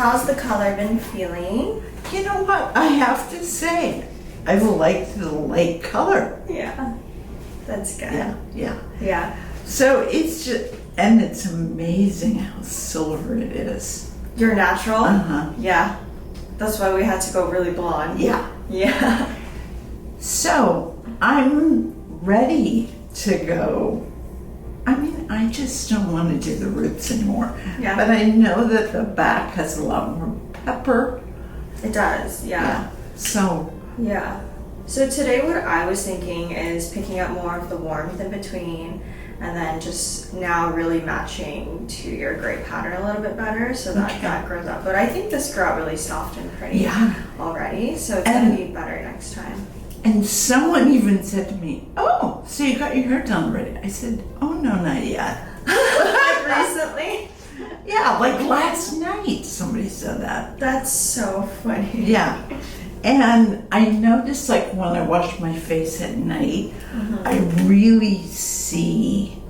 how's the color been feeling? You know what? I have to say, I like the light color. Yeah, that's good. Yeah. So it's just, and it's amazing how silver it is. Your natural? Uh-huh. Yeah. That's why we had to go really blonde. Yeah. So I'm ready to go. I mean, I just don't want to do the roots anymore. Yeah. But I know that the back has a lot more pepper. It does, yeah. So. Yeah. So today what I was thinking is picking up more of the warmth in between and then just now really matching to your gray pattern a little bit better so that that grows up. But I think this grew out really soft and pretty already, so it's going to be better next time. And someone even said to me, "Oh, so you got your hair done already?" I said, "Oh, no, not yet." Like recently? Yeah, like last night somebody said that. That's so funny. Yeah. And I noticed, like, when I wash my face at night, I really see,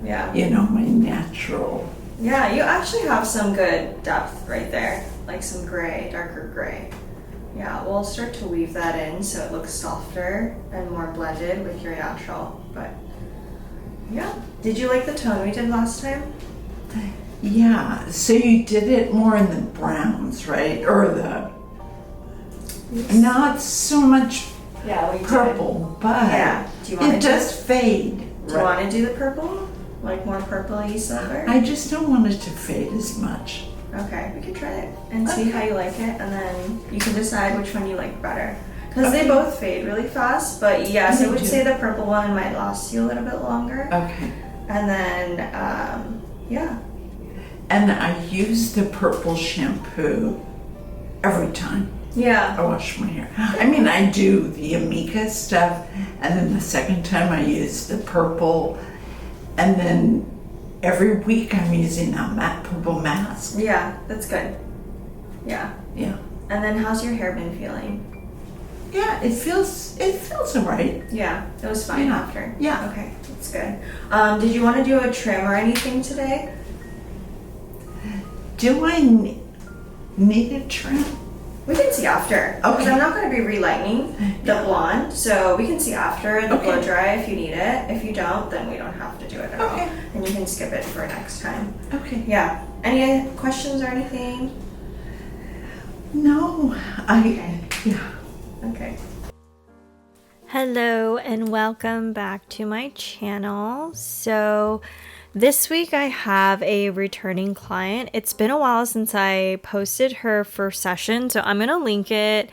you know, my natural. Yeah, you actually have some good depth right there, like some gray, darker gray. Yeah, we'll start to weave that in so it looks softer and more blended with your natural. But yeah, did you like the tone we did last time? Yeah, so you did it more in the browns, right? Or the, not so much purple, but do you want it does fade. Do you want to do the purple? Like more purpley silver? I just don't want it to fade as much. Okay, we can try it and see how you like it, and then you can decide which one you like better. Because they both fade really fast, but yes, I would say the purple one might last you a little bit longer. Okay. And then, And I use the purple shampoo every time I wash my hair. I mean, I do the Amica stuff, and then the second time I use the purple, and then every week I'm using that matte purple mask. Yeah, that's good. Yeah. And then how's your hair been feeling? Yeah, it feels alright. Yeah, it was fine after. Yeah. Okay, that's good. Did you want to do a trim or anything today? Do I need a trim? We can see after. Because I'm not going to be relightening the blonde, so we can see after the blow dry if you need it. If you don't, then we don't have to do it at all. And you can skip it for next time. Okay. Yeah. Any questions or anything? No. Okay. Hello and welcome back to my channel. So this week I have a returning client. It's been a while since I posted her first session, so I'm going to link it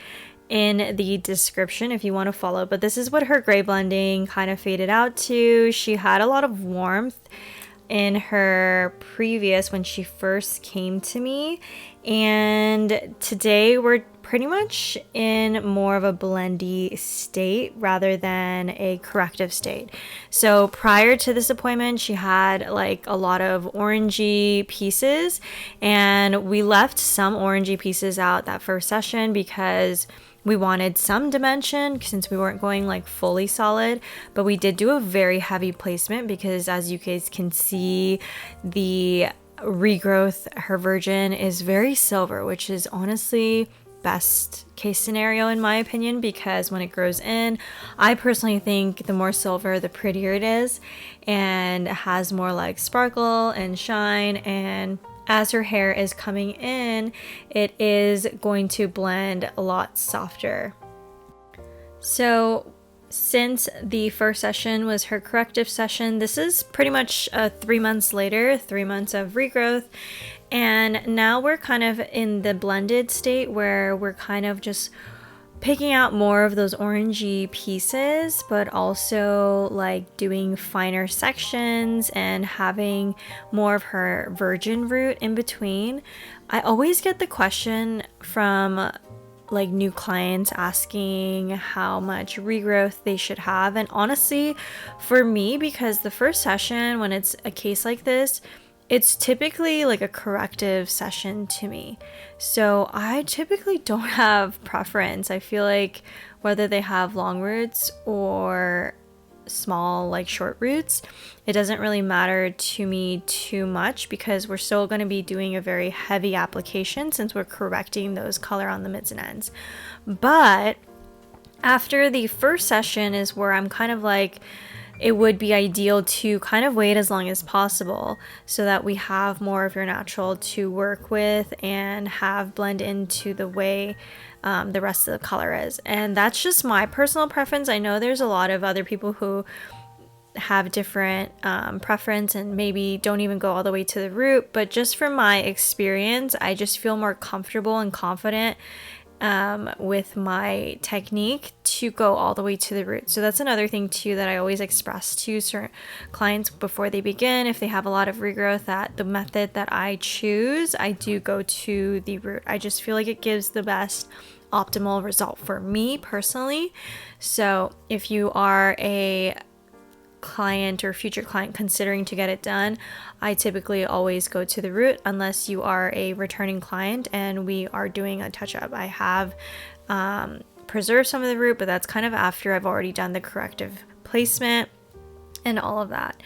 in the description if you want to follow. But this is what her gray blending kind of faded out to. She had a lot of warmth in her previous when she first came to me, and today we're pretty much in more of a blendy state rather than a corrective state. So prior to this appointment, she had like a lot of orangey pieces, and we left some orangey pieces out that first session because we wanted some dimension since we weren't going like fully solid, but we did do a very heavy placement because, as you guys can see, the regrowth, her virgin, is very silver, which is honestly best case scenario in my opinion, because when it grows in, I personally think the more silver the prettier it is and has more like sparkle and shine, and as her hair is coming in, it is going to blend a lot softer. So since the first session was her corrective session, this is pretty much 3 months later, 3 months of regrowth. And now we're kind of in the blended state where we're kind of just picking out more of those orangey pieces, but also like doing finer sections and having more of her virgin root in between. I always get the question from like new clients asking how much regrowth they should have. And honestly, for me, because the first session, when it's a case like this, it's typically like a corrective session to me. So I typically don't have preference. I feel like whether they have long roots or small, like short roots, it doesn't really matter to me too much because we're still going to be doing a very heavy application since we're correcting those color on the mids and ends. But after the first session is where I'm kind of like, it would be ideal to kind of wait as long as possible so that we have more of your natural to work with and have blend into the way the rest of the color is. And that's just my personal preference. I know there's a lot of other people who have different preference and maybe don't even go all the way to the root, but just from my experience, I just feel more comfortable and confident with my technique to go all the way to the root. So that's another thing too that I always express to certain clients before they begin. If they have a lot of regrowth, that the method that I choose, I do go to the root. I just feel like it gives the best optimal result for me personally. So if you are a client or future client considering to get it done, I typically always go to the root unless you are a returning client and we are doing a touch-up. I have preserved some of the root, but that's kind of after I've already done the corrective placement and all of that.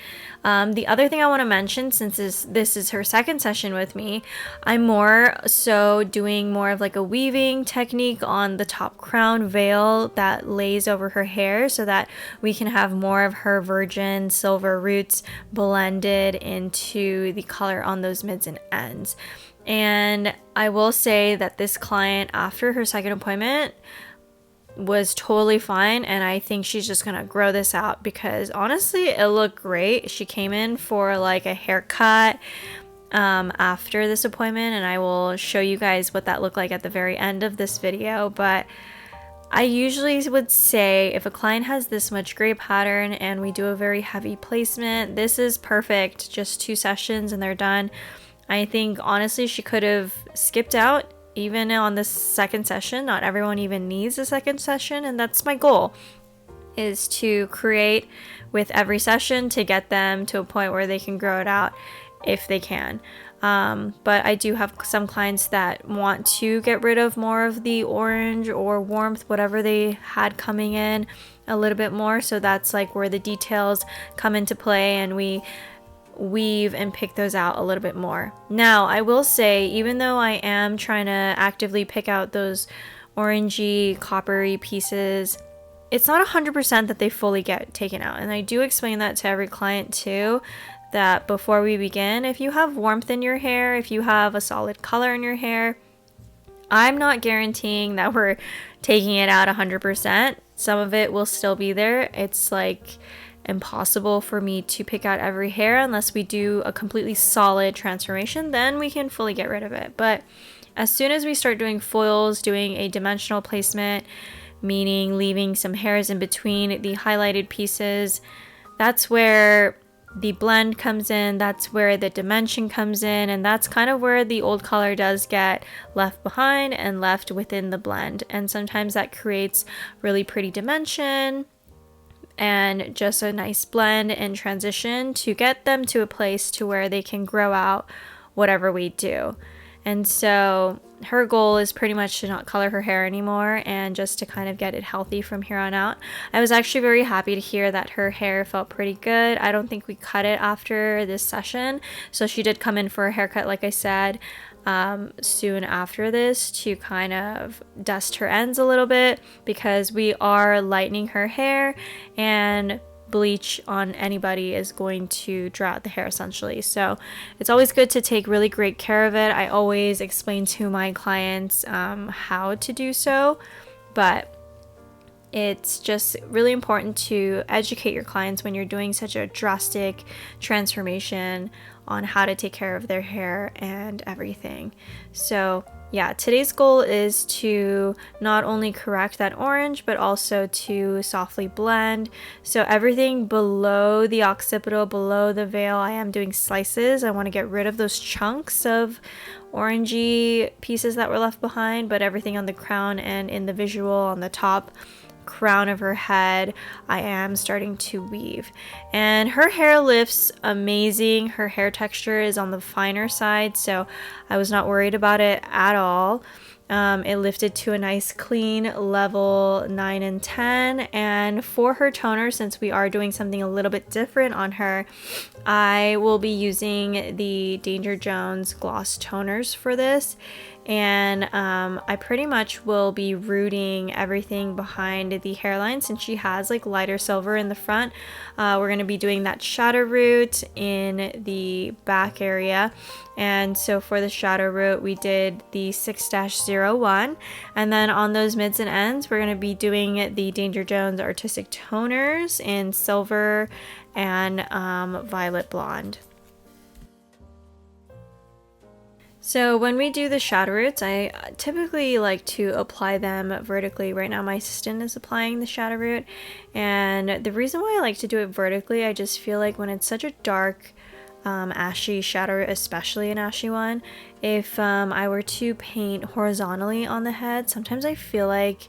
The other thing I want to mention, since this is her second session with me, I'm more so doing more of like a weaving technique on the top crown veil that lays over her hair so that we can have more of her virgin silver roots blended into the color on those mids and ends. And I will say that this client, after her second appointment, was totally fine, and I think she's just gonna grow this out because honestly it looked great. She came in for like a haircut after this appointment, and I will show you guys what that looked like at the very end of this video. But I usually would say if a client has this much gray pattern and we do a very heavy placement, this is perfect. Just 2 sessions and they're done. I think honestly she could have skipped out even on the second session. Not everyone even needs a second session, and that's my goal, is to create with every session to get them to a point where they can grow it out if they can. But I do have some clients that want to get rid of more of the orange or warmth, whatever they had coming in, a little bit more. So that's like where the details come into play and we weave and pick those out a little bit more. Now, I will say, even though I am trying to actively pick out those orangey, coppery pieces, it's not 100% that they fully get taken out. And I do explain that to every client too, that before we begin, if you have warmth in your hair, if you have a solid color in your hair, I'm not guaranteeing that we're taking it out 100%. Some of it will still be there. It's like impossible for me to pick out every hair unless we do a completely solid transformation. Then we can fully get rid of it. But as soon as we start doing foils, doing a dimensional placement, meaning leaving some hairs in between the highlighted pieces, that's where the blend comes in, that's where the dimension comes in, and that's kind of where the old color does get left behind and left within the blend. And sometimes that creates really pretty dimension and just a nice blend and transition to get them to a place to where they can grow out whatever we do. And so her goal is pretty much to not color her hair anymore and just to kind of get it healthy from here on out. I was actually very happy to hear that her hair felt pretty good. I don't think we cut it after this session, so she did come in for a haircut, like I said, soon after this to kind of dust her ends a little bit, because we are lightening her hair, and bleach on anybody is going to dry out the hair essentially. So it's always good to take really great care of it. I always explain to my clients how to do so, but it's just really important to educate your clients when you're doing such a drastic transformation on how to take care of their hair and everything. So yeah, today's goal is to not only correct that orange, but also to softly blend. So everything below the occipital, below the veil, I am doing slices. I want to get rid of those chunks of orangey pieces that were left behind, but everything on the crown and in the visual on the top crown of her head, I am starting to weave. And her hair lifts amazing. Her hair texture is on the finer side, so I was not worried about it at all. It lifted to a nice clean level 9 and 10. And for her toner, since we are doing something a little bit different on her, I will be using the Danger Jones gloss toners for this. And I pretty much will be rooting everything behind the hairline since she has like lighter silver in the front. We're going to be doing that shadow root in the back area. And so for the shadow root, we did the 6-01. And then on those mids and ends, we're going to be doing the Danger Jones Artistic Toners in silver and violet blonde. So when we do the shadow roots, I typically like to apply them vertically. Right now my assistant is applying the shadow root, and the reason why I like to do it vertically, I just feel like when it's such a dark ashy shadow root, especially an ashy one, if I were to paint horizontally on the head, sometimes I feel like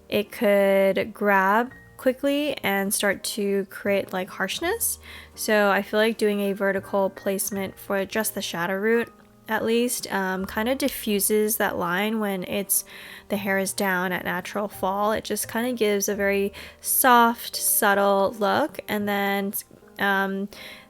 it could grab quickly and start to create like harshness. So I feel like doing a vertical placement for just the shadow root at least kind of diffuses that line when the hair is down at natural fall. It just kind of gives a very soft, subtle look. And then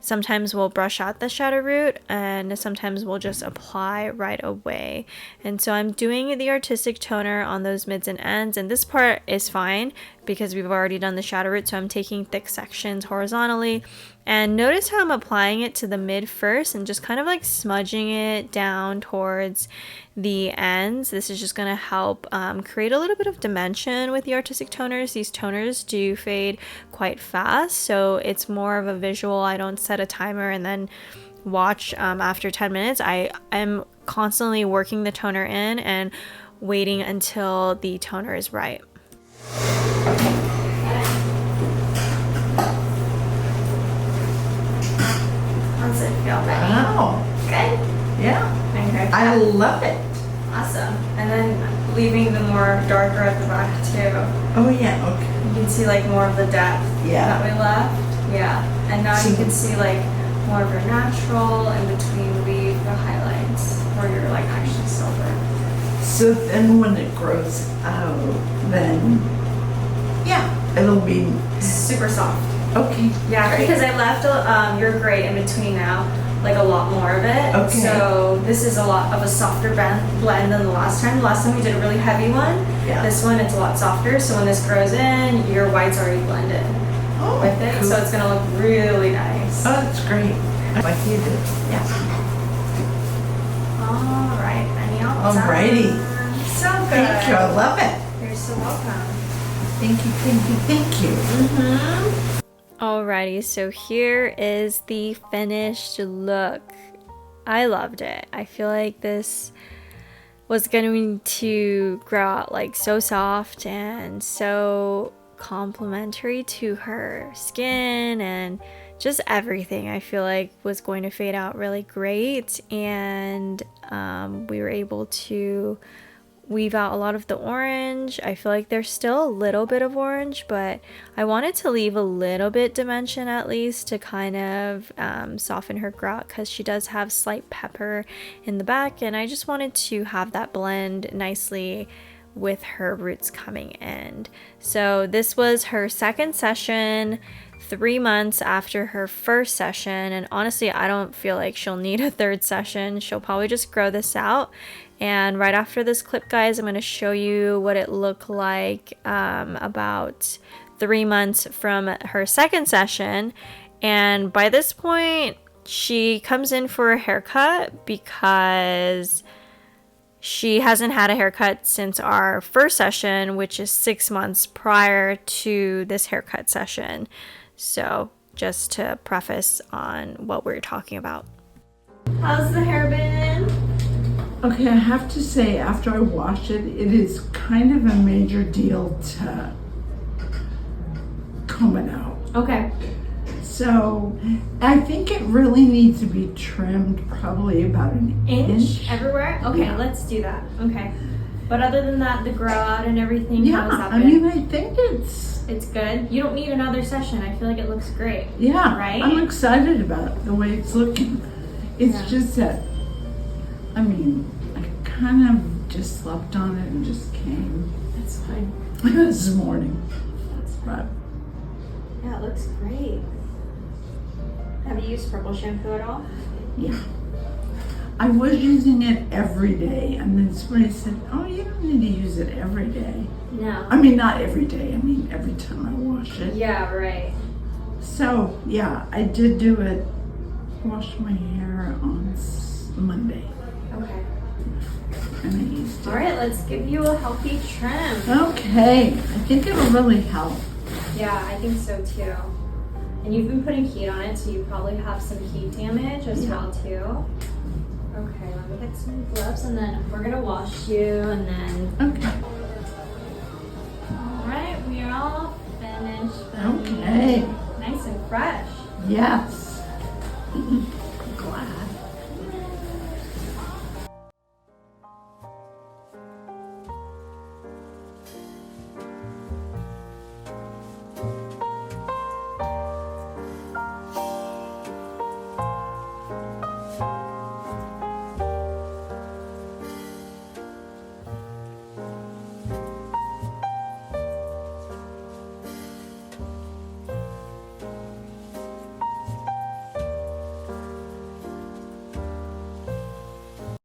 sometimes we'll brush out the shadow root, and sometimes we'll just apply right away. And so I'm doing the artistic toner on those mids and ends, and this part is fine because we've already done the shadow root, so I'm taking thick sections horizontally. And notice how I'm applying it to the mid first and just kind of like smudging it down towards the ends. This is just going to help create a little bit of dimension with the artistic toners. These toners do fade quite fast, so it's more of a visual. I don't set a timer and then watch after 10 minutes. I am constantly working the toner in and waiting until the toner is right. How's it feel, Betty? Wow. Good? Yeah. Okay. I love it. Awesome. And then leaving the more darker at the back too. Oh yeah, okay. You can see like more of the depth that we left. Yeah. And now you can see like more of your natural in between the highlights where you're like actually silver. So then when it grows out, then it'll be super soft. Okay. Yeah, great. Because I left your gray in between now, like a lot more of it. Okay. So this is a lot of a softer blend than the last time. The last time we did a really heavy one. Yeah. This one, it's a lot softer. So when this grows in, your white's already blended with it. Cool. So it's gonna look really nice. Oh, that's great. Like you did. Yeah. All right, Benny. Alrighty. So good. Thank you. I love it. You're so welcome. Thank you. Thank you. Thank you. Mm-hmm. Alrighty, so here is the finished look. I loved it. I feel like this was going to grow out like so soft and so complimentary to her skin and just everything. I feel like was going to fade out really great, and we were able to weave out a lot of the orange. I feel like there's still a little bit of orange, but I wanted to leave a little bit dimension at least to kind of soften her grout, because she does have slight pepper in the back, and I just wanted to have that blend nicely with her roots coming in. So this was her second session, 3 months after her first session, and honestly I don't feel like she'll need a third session. She'll probably just grow this out. And right after this clip, guys, I'm going to show you what it looked like about 3 months from her second session. And by this point, she comes in for a haircut because she hasn't had a haircut since our first session, which is 6 months prior to this haircut session. So just to preface on what we're talking about. How's the hair been? Okay, I have to say, after I wash it, it is kind of a major deal to comb it out. Okay. So I think it really needs to be trimmed probably about an inch. Everywhere? Okay, yeah. Let's do that. Okay. But other than that, the grow out and everything, yeah, how's that I been? mean, I think it's good. You don't need another session. I feel like it looks great. Yeah. Right? I'm excited about the way it's looking. It's just that, I mean, I kind of just slept on it and just came That's fine. this morning. That's fine. But Yeah, it looks great. Have you used purple shampoo at all? yeah. I was using it every day, and then somebody said, oh, you don't need to use it every day. No. I mean, not every day. I mean, every time I wash it. Yeah, right. So, yeah, I did do it, wash my hair on Monday, Okay. and I used it. All right, let's give you a healthy trim. Okay, I think it'll really help. Yeah, I think so too. And you've been putting heat on it, so you probably have some heat damage as well too. Okay, let me get some gloves and then we're gonna wash you and then. Okay. All right, we are all finished. Okay. Nice and fresh. Yes. Glad.